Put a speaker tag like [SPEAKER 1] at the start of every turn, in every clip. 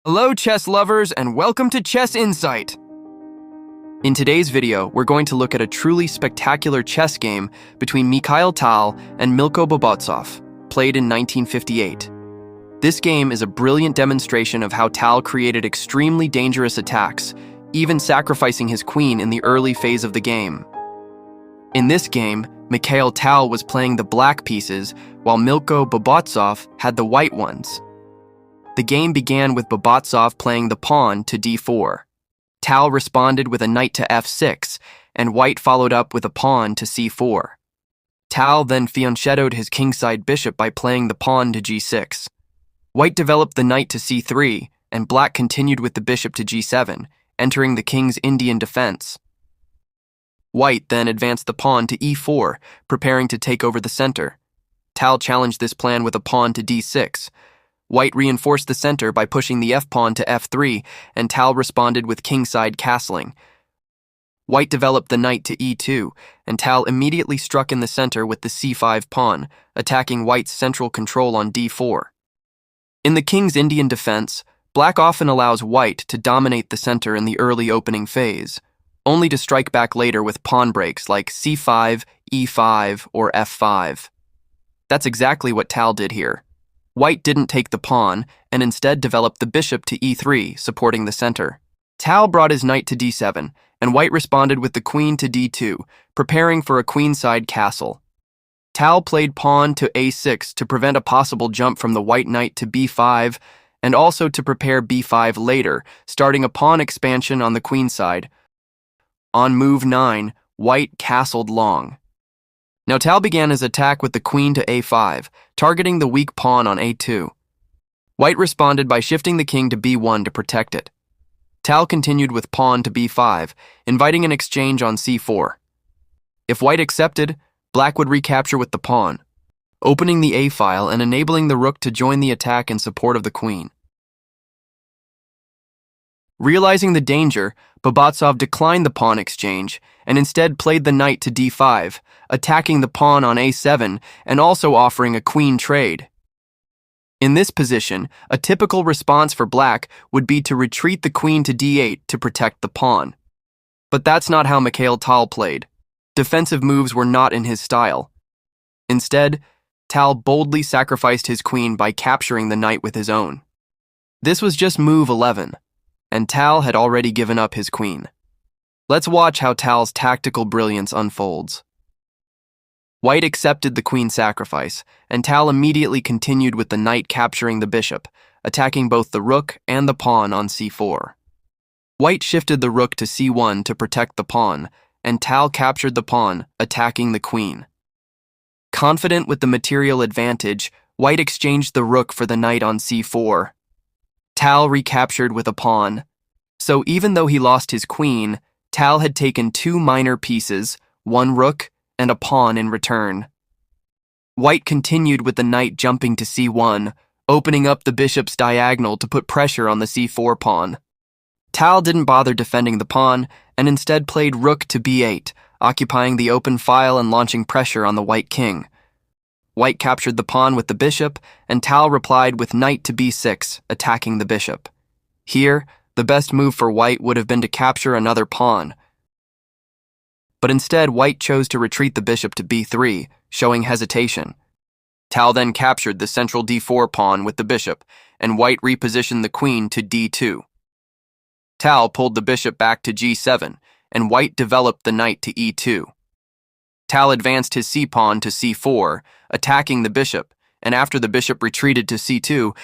[SPEAKER 1] Hello chess lovers and welcome to Chess Insight! In today's video, we're going to look at a truly spectacular chess game between Mikhail Tal and Milko Bobotsov, played in 1958. This game is a brilliant demonstration of how Tal created extremely dangerous attacks, even sacrificing his queen in the early phase of the game. In this game, Mikhail Tal was playing the black pieces, while Milko Bobotsov had the white ones. The game began with Bobotsov playing the pawn to d4. Tal responded with a knight to f6, and white followed up with a pawn to c4. Tal then fianchettoed his kingside bishop by playing the pawn to g6. White developed the knight to c3, and black continued with the bishop to g7, entering the king's Indian defense. White then advanced the pawn to e4, preparing to take over the center. Tal challenged this plan with a pawn to d6. White reinforced the center by pushing the f-pawn to f3, and Tal responded with kingside castling. White developed the knight to e2, and Tal immediately struck in the center with the c5 pawn, attacking White's central control on d4. In the king's Indian defense, black often allows White to dominate the center in the early opening phase, only to strike back later with pawn breaks like c5, e5, or f5. That's exactly what Tal did here. White didn't take the pawn, and instead developed the bishop to e3, supporting the center. Tal brought his knight to d7, and White responded with the queen to d2, preparing for a queenside castle. Tal played pawn to a6 to prevent a possible jump from the white knight to b5, and also to prepare b5 later, starting a pawn expansion on the queenside. On move 9, White castled long. Now Tal began his attack with the queen to a5, targeting the weak pawn on a2. White responded by shifting the king to b1 to protect it. Tal continued with pawn to b5, inviting an exchange on c4. If White accepted, black would recapture with the pawn, opening the a-file and enabling the rook to join the attack in support of the queen. Realizing the danger, Bobotsov declined the pawn exchange and instead played the knight to d5, attacking the pawn on a7 and also offering a queen trade. In this position, a typical response for black would be to retreat the queen to d8 to protect the pawn. But that's not how Mikhail Tal played. Defensive moves were not in his style. Instead, Tal boldly sacrificed his queen by capturing the knight with his own. This was just move 11. And Tal had already given up his queen. Let's watch how Tal's tactical brilliance unfolds. White accepted the queen sacrifice, and Tal immediately continued with the knight capturing the bishop, attacking both the rook and the pawn on c4. White shifted the rook to c1 to protect the pawn, and Tal captured the pawn, attacking the queen. Confident with the material advantage, White exchanged the rook for the knight on c4. Tal recaptured with a pawn. So even though he lost his queen, Tal had taken two minor pieces, one rook and a pawn in return. White continued with the knight jumping to c1, opening up the bishop's diagonal to put pressure on the c4 pawn. Tal didn't bother defending the pawn and instead played rook to b8, occupying the open file and launching pressure on the white king. White captured the pawn with the bishop, and Tal replied with knight to b6, attacking the bishop. Here, the best move for White would have been to capture another pawn. But instead, White chose to retreat the bishop to b3, showing hesitation. Tal then captured the central d4 pawn with the bishop, and White repositioned the queen to d2. Tal pulled the bishop back to g7, and White developed the knight to e2. Tal advanced his c-pawn to c4, attacking the bishop, and after the bishop retreated to c2,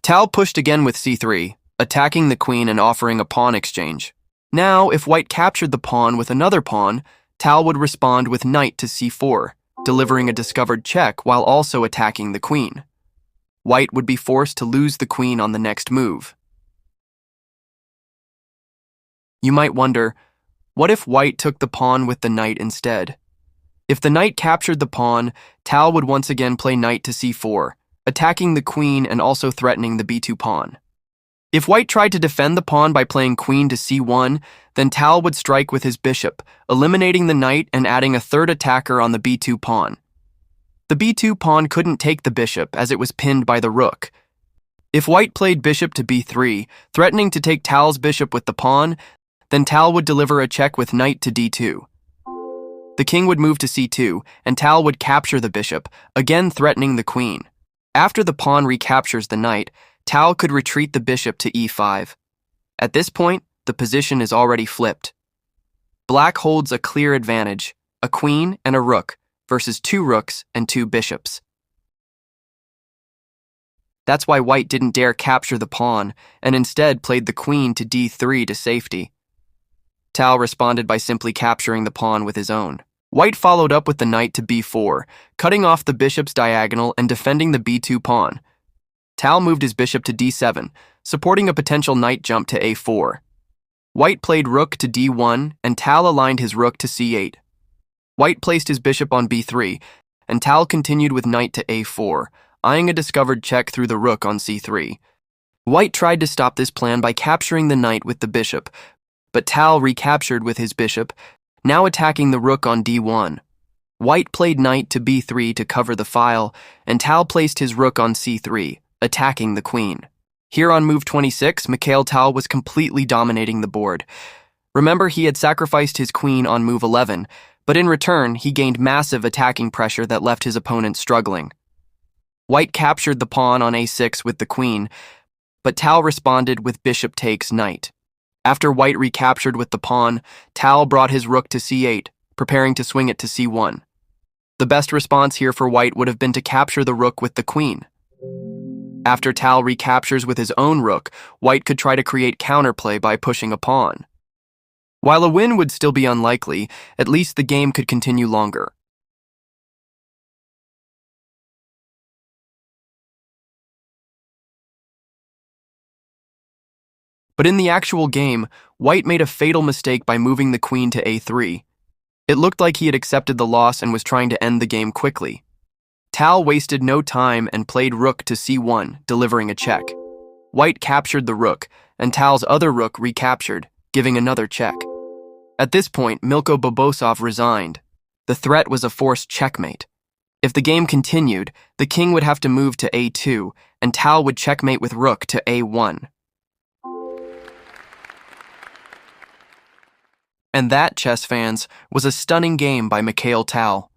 [SPEAKER 1] Tal pushed again with c3, attacking the queen and offering a pawn exchange. Now, if White captured the pawn with another pawn, Tal would respond with knight to c4, delivering a discovered check while also attacking the queen. White would be forced to lose the queen on the next move. You might wonder, what if White took the pawn with the knight instead? If the knight captured the pawn, Tal would once again play knight to c4, attacking the queen and also threatening the b2 pawn. If White tried to defend the pawn by playing queen to c1, then Tal would strike with his bishop, eliminating the knight and adding a third attacker on the b2 pawn. The b2 pawn couldn't take the bishop as it was pinned by the rook. If white played bishop to b3, threatening to take Tal's bishop with the pawn, then Tal would deliver a check with knight to d2. The king would move to c2, and Tal would capture the bishop, again threatening the queen. After the pawn recaptures the knight, Tal could retreat the bishop to e5. At this point, the position is already flipped. Black holds a clear advantage, a queen and a rook, versus 2 rooks and 2 bishops. That's why white didn't dare capture the pawn, and instead played the queen to d3 to safety. Tal responded by simply capturing the pawn with his own. White followed up with the knight to b4, cutting off the bishop's diagonal and defending the b2 pawn. Tal moved his bishop to d7, supporting a potential knight jump to a4. White played rook to d1, and Tal aligned his rook to c8. White placed his bishop on b3, and Tal continued with knight to a4, eyeing a discovered check through the rook on c3. White tried to stop this plan by capturing the knight with the bishop, but Tal recaptured with his bishop, now attacking the rook on d1. White played knight to b3 to cover the file, and Tal placed his rook on c3, attacking the queen. Here on move 26, Mikhail Tal was completely dominating the board. Remember, he had sacrificed his queen on move 11, but in return, he gained massive attacking pressure that left his opponent struggling. White captured the pawn on a6 with the queen, but Tal responded with bishop takes knight. After white recaptured with the pawn, Tal brought his rook to c8, preparing to swing it to c1. The best response here for white would have been to capture the rook with the queen. After Tal recaptures with his own rook, white could try to create counterplay by pushing a pawn. While a win would still be unlikely, at least the game could continue longer. But in the actual game, white made a fatal mistake by moving the queen to a3. It looked like he had accepted the loss and was trying to end the game quickly. Tal wasted no time and played rook to c1, delivering a check. White captured the rook, and Tal's other rook recaptured, giving another check. At this point, Milko Bobotsov resigned. The threat was a forced checkmate. If the game continued, the king would have to move to a2, and Tal would checkmate with rook to a1. And that, chess fans, was a stunning game by Mikhail Tal.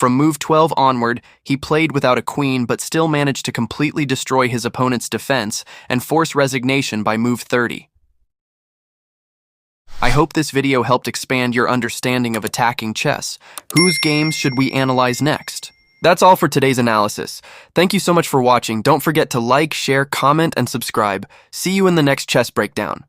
[SPEAKER 1] From move 12 onward, he played without a queen but still managed to completely destroy his opponent's defense and force resignation by move 30. I hope this video helped expand your understanding of attacking chess. Whose games should we analyze next? That's all for today's analysis. Thank you so much for watching. Don't forget to like, share, comment, and subscribe. See you in the next chess breakdown.